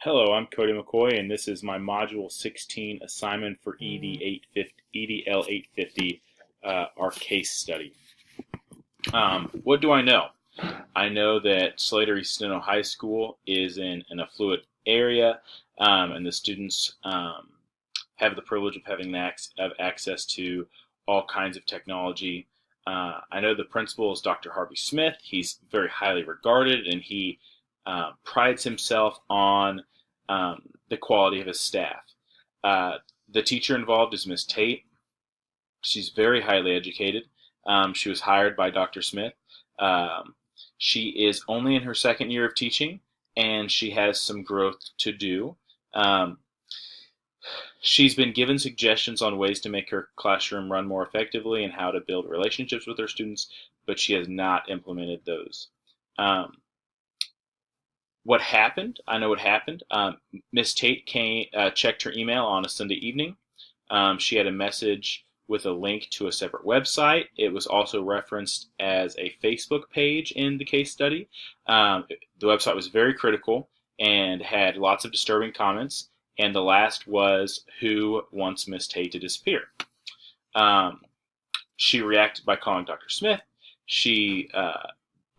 Hello, I'm Cody McCoy, and this is my Module 16 assignment for EDL 850, our case study. What do I know? I know that Slater East Steno High School is in an affluent area, and the students have the privilege of having access to all kinds of technology. I know the principal is Dr. Harvey Smith. He's very highly regarded, and he prides himself on the quality of his staff. The teacher involved is Miss Tate. She's very highly educated. She was hired by Dr. Smith. Um, she is only in her second year of teaching, and she has some growth to do. Um, she's been given suggestions on ways to make her classroom run more effectively and how to build relationships with her students, but she has not implemented those. Um, what happened? I know what happened. Miss Tate checked her email on a Sunday evening. She had a message with a link to a separate website. It was also referenced as a Facebook page in the case study. The website was very critical and had lots of disturbing comments. And the last was, "Who wants Miss Tate to disappear?" Um, she reacted by calling Dr. Smith. She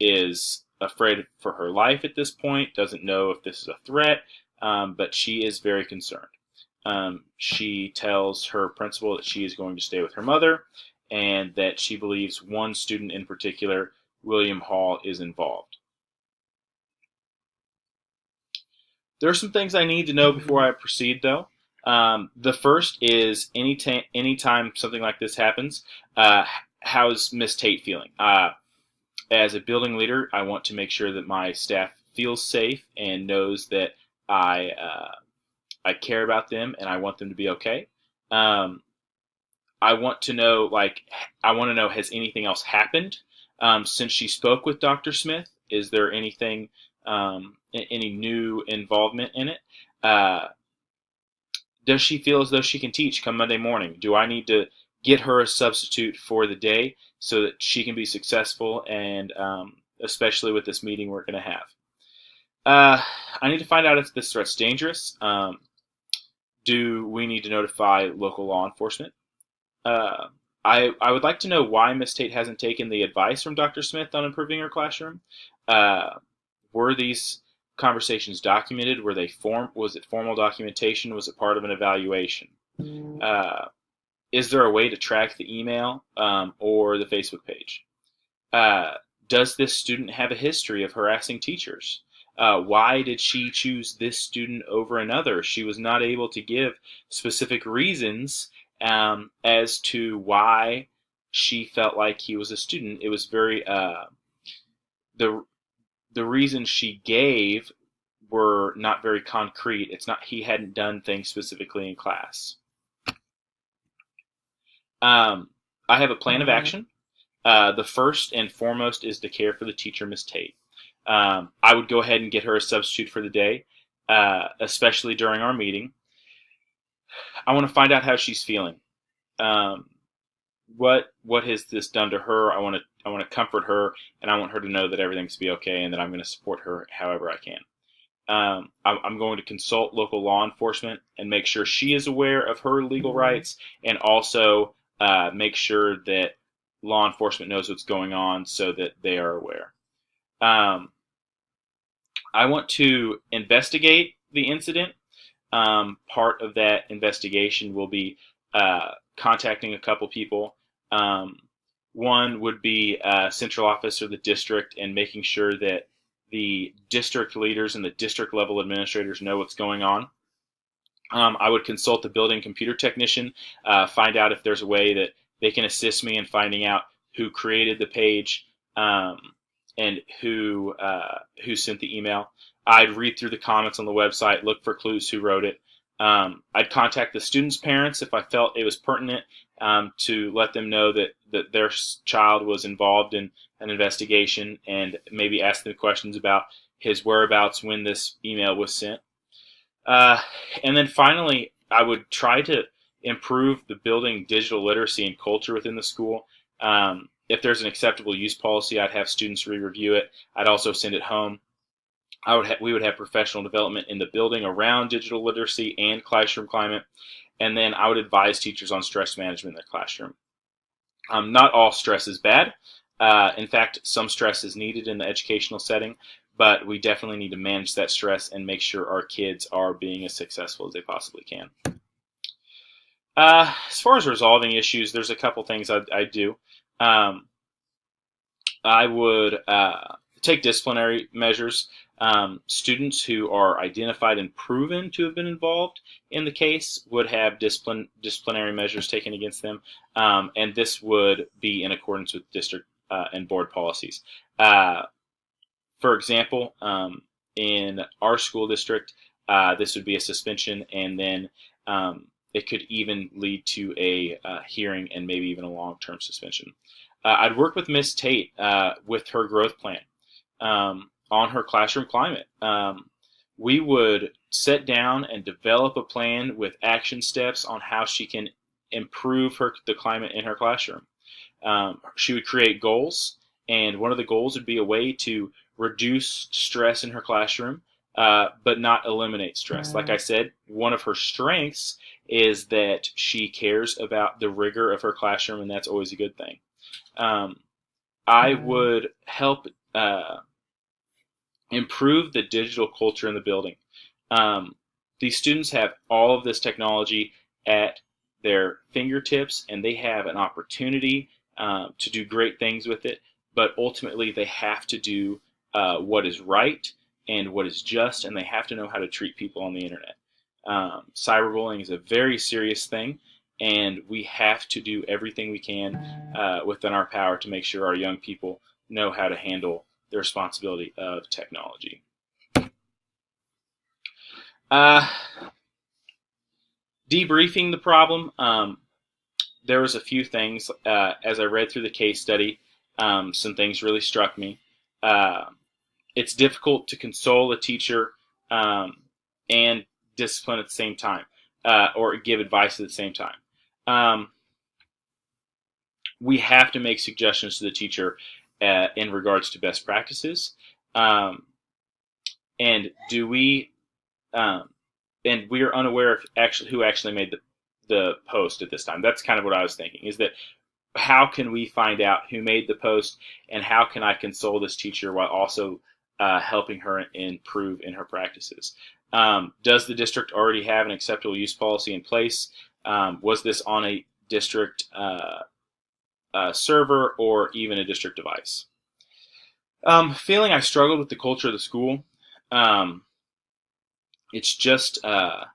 is afraid for her life at this point, doesn't know if this is a threat, but she is very concerned. She tells her principal that she is going to stay with her mother and that she believes one student in particular, William Hall, is involved. There are some things I need to know before I proceed, though. The first is anytime something like this happens, how's Miss Tate feeling? As a building leader, I want to make sure that my staff feels safe and knows that I care about them and I want them to be okay. Um, I want to know, has anything else happened since she spoke with Dr. Smith? Is there anything, any new involvement in it? Uh, does she feel as though she can teach come Monday morning? Do I need to get her a substitute for the day so that she can be successful, and especially with this meeting we're going to have? I need to find out if this threat's dangerous. Do we need to notify local law enforcement? Uh, I would like to know why Miss Tate hasn't taken the advice from Dr. Smith on improving her classroom. Uh, were these conversations documented? Was it formal documentation? Was it part of an evaluation? Uh, is there a way to track the email or the Facebook page? Uh, does this student have a history of harassing teachers? Why did she choose this student over another? She was not able to give specific reasons as to why she felt like he was a student. It was very the the reasons she gave were not very concrete. It's not he hadn't done things specifically in class. I have a plan of action. The first and foremost is to care for the teacher, Miss Tate. I would go ahead and get her a substitute for the day, especially during our meeting. I want to find out how she's feeling. Um, what has this done to her? I want to comfort her, and I want her to know that everything's be okay, and that I'm going to support her however I can. I'm going to consult local law enforcement and make sure she is aware of her legal rights, and also make sure that law enforcement knows what's going on so that they are aware. I want to investigate the incident. Part of that investigation will be contacting a couple people. One would be central office or the district, and making sure that the district leaders and the district level administrators know what's going on. I would consult the building computer technician, find out if there's a way that they can assist me in finding out who created the page and who sent the email. I'd read through the comments on the website, look for clues who wrote it. I'd contact the students' parents if I felt it was pertinent to let them know that their child was involved in an investigation, and maybe ask them questions about his whereabouts when this email was sent. And then finally, I would try to improve the building digital literacy and culture within the school. If there's an acceptable use policy, I'd have students re-review it. I'd also send it home. We would have professional development in the building around digital literacy and classroom climate, and then I would advise teachers on stress management in the classroom. Not all stress is bad. In fact, some stress is needed in the educational setting, but we definitely need to manage that stress and make sure our kids are being as successful as they possibly can. As far as resolving issues, there's a couple things I'd do. I would take disciplinary measures. Students who are identified and proven to have been involved in the case would have disciplinary measures taken against them, and this would be in accordance with district and board policies. For example, in our school district, this would be a suspension, and then it could even lead to a hearing and maybe even a long-term suspension. I'd work with Miss Tate with her growth plan on her classroom climate. We would sit down and develop a plan with action steps on how she can improve the climate in her classroom. She would create goals, and one of the goals would be a way to reduce stress in her classroom, but not eliminate stress. Like I said, one of her strengths is that she cares about the rigor of her classroom, and that's always a good thing. I would help improve the digital culture in the building. These students have all of this technology at their fingertips, and they have an opportunity to do great things with it, but ultimately they have to do what is right and what is just, and they have to know how to treat people on the internet. Cyberbullying is a very serious thing, and we have to do everything we can within our power to make sure our young people know how to handle the responsibility of technology. Debriefing the problem, there was a few things. As I read through the case study, some things really struck me. It's difficult to console a teacher and discipline at the same time, or give advice at the same time. We have to make suggestions to the teacher in regards to best practices, and we are unaware of who actually made the post at this time. That's kind of what I was thinking, is that how can we find out who made the post, and how can I console this teacher while also helping her improve in her practices? Does the district already have an acceptable use policy in place? Was this on a district server or even a district device? Feeling I struggled with the culture of the school. It's just a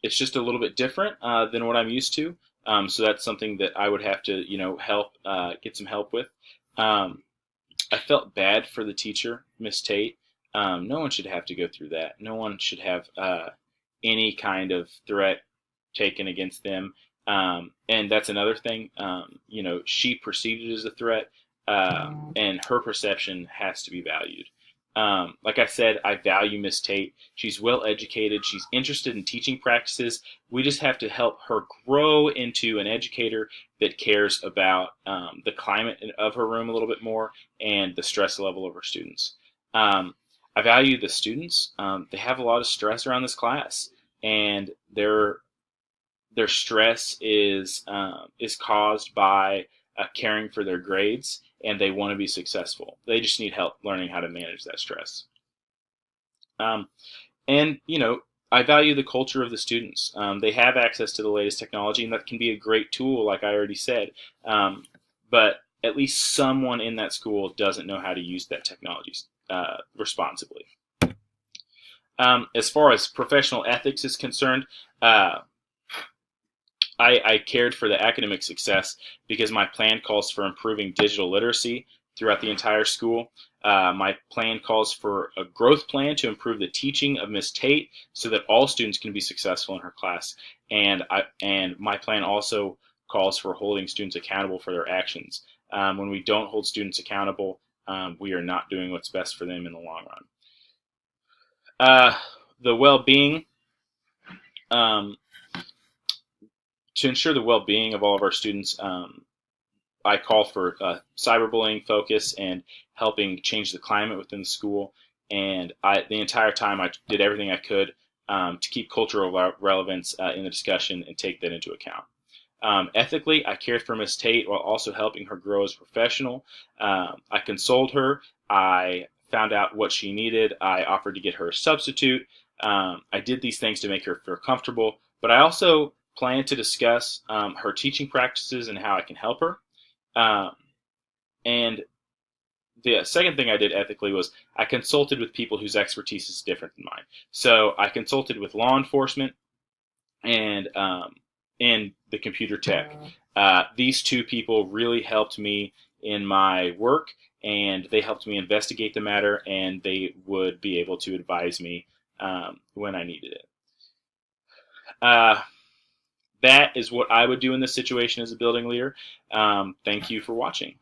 little bit different than what I'm used to. So that's something that I would have to, help get some help with. I felt bad for the teacher, Miss Tate. No one should have to go through that. No one should have any kind of threat taken against them. And that's another thing. She perceived it as a threat, and her perception has to be valued. Like I said, I value Miss Tate. She's well educated. She's interested in teaching practices. We just have to help her grow into an educator that cares about the climate of her room a little bit more and the stress level of her students. I value the students. They have a lot of stress around this class, and their stress is caused by caring for their grades, and they want to be successful. They just need help learning how to manage that stress. I value the culture of the students. They have access to the latest technology, and that can be a great tool, like I already said. But at least someone in that school doesn't know how to use that technology responsibly. As far as professional ethics is concerned, I cared for the academic success because my plan calls for improving digital literacy throughout the entire school. My plan calls for a growth plan to improve the teaching of Miss Tate so that all students can be successful in her class. And my plan also calls for holding students accountable for their actions. When we don't hold students accountable, we are not doing what's best for them in the long run. The well-being. To ensure the well-being of all of our students, I call for cyberbullying focus and helping change the climate within the school. and the entire time I did everything I could to keep cultural relevance in the discussion and take that into account. Ethically, I cared for Miss Tate while also helping her grow as a professional. I consoled her. I found out what she needed. I offered to get her a substitute. I did these things to make her feel comfortable, but I also planned to discuss her teaching practices and how I can help her. And the second thing I did ethically was I consulted with people whose expertise is different than mine. So I consulted with law enforcement and the computer tech. These two people really helped me in my work, and they helped me investigate the matter, and they would be able to advise me when I needed it. That is what I would do in this situation as a building leader. Thank you for watching.